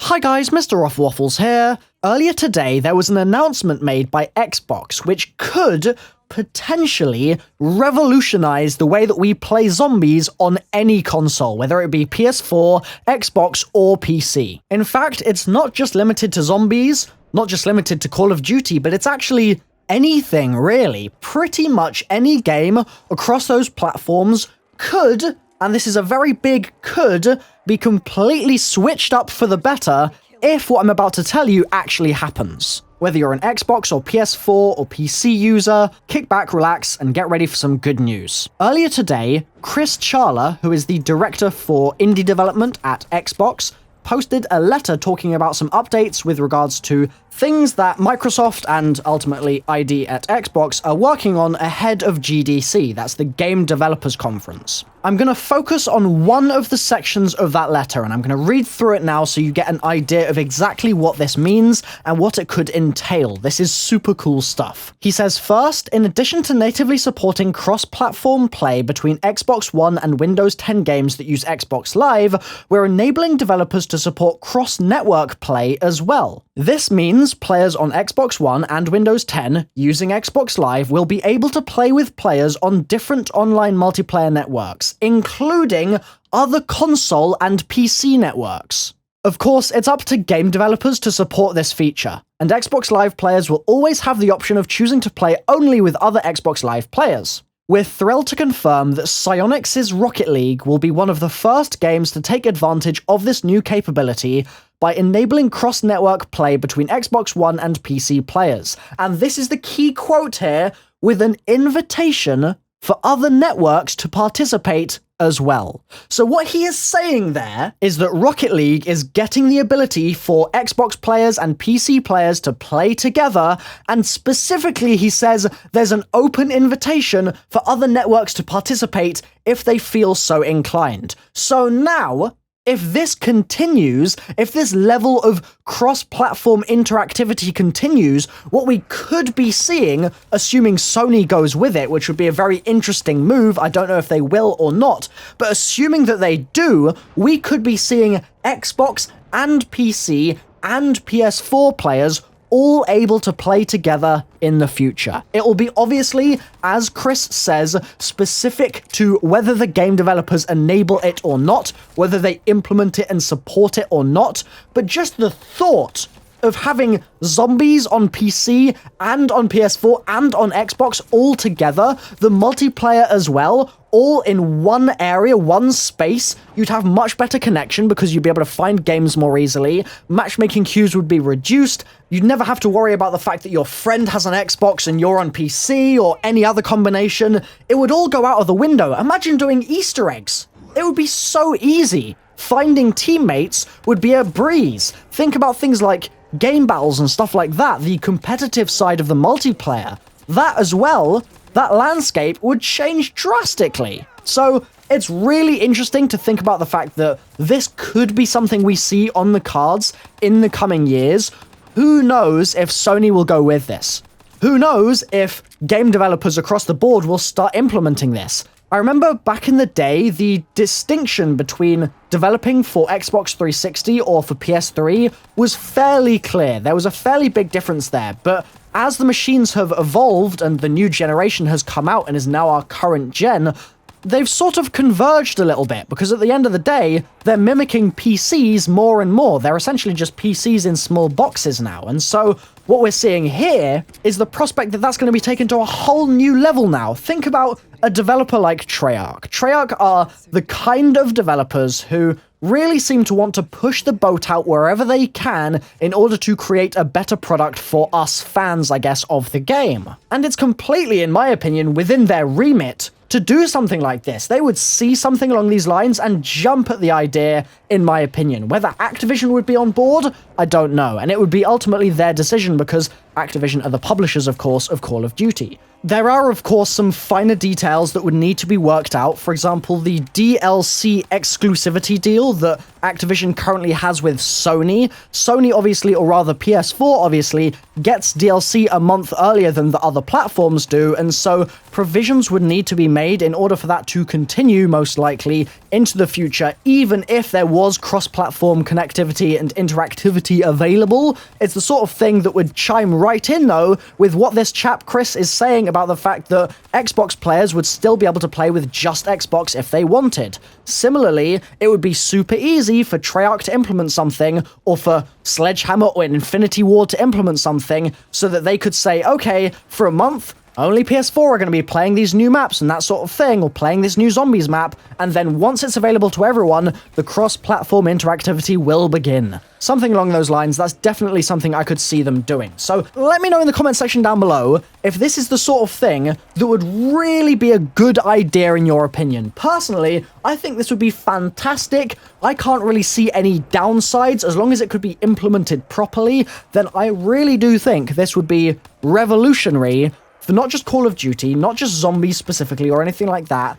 Hi guys, MrRoflWaffles here. Earlier today, there was an announcement made by Xbox which could potentially revolutionize the way that we play zombies on any console, whether it be PS4, Xbox, or PC. In fact, it's not just limited to zombies, not just limited to Call of Duty, but it's actually anything, really. Pretty much any game across those platforms could, and this is a very big could, be completely switched up for the better if what I'm about to tell you actually happens. Whether you're an Xbox or PS4 or PC user, kick back, relax, and get ready for some good news. Earlier today, Chris Charla, who is the director for indie development at Xbox, posted a letter talking about some updates with regards to things that Microsoft and ultimately ID at Xbox are working on ahead of GDC, that's the Game Developers Conference. I'm going to focus on one of the sections of that letter, and I'm going to read through it now so you get an idea of exactly what this means and what it could entail. This is super cool stuff. He says, first, in addition to natively supporting cross-platform play between Xbox One and Windows 10 games that use Xbox Live, we're enabling developers to support cross-network play as well. This means players on Xbox One and Windows 10 using Xbox Live will be able to play with players on different online multiplayer networks, including other console and PC networks. Of course, it's up to game developers to support this feature, and Xbox Live players will always have the option of choosing to play only with other Xbox Live players. We're thrilled to confirm that Psyonix's Rocket League will be one of the first games to take advantage of this new capability by enabling cross-network play between Xbox One and PC players. And this is the key quote here, with an invitation for other networks to participate as well. So what he is saying there is that Rocket League is getting the ability for Xbox players and PC players to play together, and specifically he says there's an open invitation for other networks to participate if they feel so inclined. So now, if this continues, if this level of cross-platform interactivity continues, what we could be seeing, assuming Sony goes with it, which would be a very interesting move, I don't know if they will or not, but assuming that they do, we could be seeing Xbox and PC and PS4 players all able to play together in the future. It will be obviously, as Chris says, specific to whether the game developers enable it or not, whether they implement it and support it or not, but just the thought of having zombies on PC and on PS4 and on Xbox all together, the multiplayer as well, all in one area, one space, you'd have much better connection because you'd be able to find games more easily, matchmaking queues would be reduced, you'd never have to worry about the fact that your friend has an Xbox and you're on PC or any other combination. It would all go out of the window. Imagine doing Easter eggs. It would be so easy. Finding teammates would be a breeze. Think about things like game battles and stuff like that, the competitive side of the multiplayer. That as well, that landscape would change drastically. So it's really interesting to think about the fact that this could be something we see on the cards in the coming years. Who knows if Sony will go with this? Who knows if game developers across the board will start implementing this? I remember back in the day, the distinction between developing for Xbox 360 or for PS3 was fairly clear. There was a fairly big difference there, but as the machines have evolved and the new generation has come out and is now our current gen, they've sort of converged a little bit, because at the end of the day, they're mimicking PCs more and more. They're essentially just PCs in small boxes now, and so what we're seeing here is the prospect that that's going to be taken to a whole new level now. Think about a developer like Treyarch. Treyarch are the kind of developers who really seem to want to push the boat out wherever they can in order to create a better product for us fans, I guess, of the game. And it's completely, in my opinion, within their remit to do something like this. They would see something along these lines and jump at the idea, in my opinion. Whether Activision would be on board, I don't know, and it would be ultimately their decision, because Activision are the publishers, of course, of Call of Duty. There are, of course, some finer details that would need to be worked out. For example, the DLC exclusivity deal that Activision currently has with Sony. Sony, obviously, or rather PS4, obviously, gets DLC a month earlier than the other platforms do, and so provisions would need to be made in order for that to continue, most likely, into the future, even if there was cross-platform connectivity and interactivity available. It's the sort of thing that would chime right in, though, with what this chap Chris is saying about the fact that Xbox players would still be able to play with just Xbox if they wanted. Similarly, it would be super easy for Treyarch to implement something, or for Sledgehammer or Infinity Ward to implement something, so that they could say, okay, for a month, only PS4 are going to be playing these new maps and that sort of thing, or playing this new Zombies map, and then once it's available to everyone, the cross-platform interactivity will begin. Something along those lines. That's definitely something I could see them doing. So let me know in the comment section down below if this is the sort of thing that would really be a good idea in your opinion. Personally, I think this would be fantastic. I can't really see any downsides. As long as it could be implemented properly, then I really do think this would be revolutionary for not just Call of Duty, not just Zombies specifically or anything like that,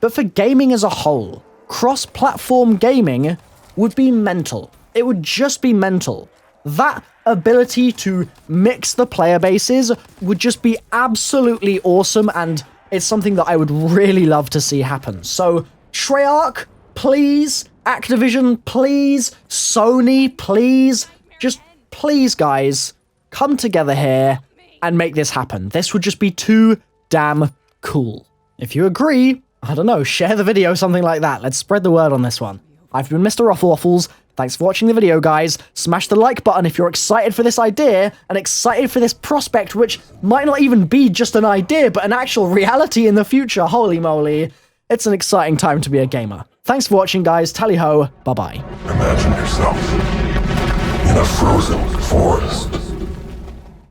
but for gaming as a whole. Cross-platform gaming would be mental. It would just be mental. That ability to mix the player bases would just be absolutely awesome, and it's something that I would really love to see happen. So, Treyarch, please. Activision, please. Sony, please. Just please, guys, come together here and make this happen. This would just be too damn cool. If you agree, I don't know, share the video, something like that. Let's spread the word on this one. I've been MrRoflWaffles. Thanks for watching the video, guys. Smash the like button if you're excited for this idea and excited for this prospect, which might not even be just an idea, but an actual reality in the future. Holy moly. It's an exciting time to be a gamer. Thanks for watching, guys. Tally-ho. Bye-bye. Imagine yourself in a frozen forest.